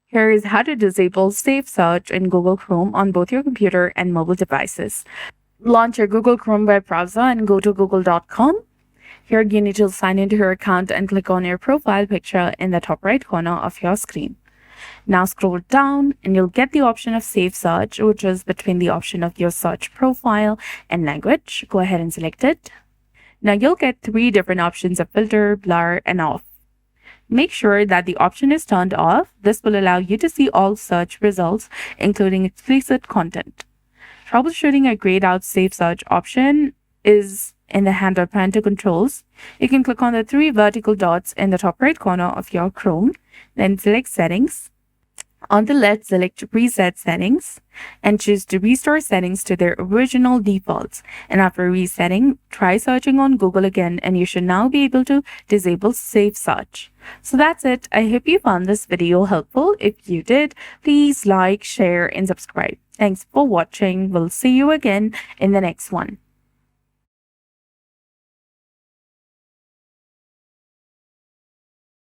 Here is how to disable Safe Search in Google Chrome on both your computer and mobile devices. Launch your Google Chrome web browser and go to google.com. Here you need to sign into your account and click on your profile picture in the top right corner of your screen. Now scroll down and you'll get the option of Safe Search, which is between the option of your search profile and language. Go ahead and select it. Now you'll get 3 different options of filter, blur, and off. Make sure that the option is turned off. This will allow you to see all search results, including explicit content. Troubleshooting a grayed out Safe Search option is in the handle panel to controls. You can click on the 3 vertical dots in the top right corner of your Chrome, then select Settings. On the left, select Reset Settings and choose to restore settings to their original defaults. And after resetting, try searching on Google again and you should now be able to disable Safe Search. So that's it. I hope you found this video helpful. If you did, please like, share, and subscribe. Thanks for watching. We'll see you again in the next one.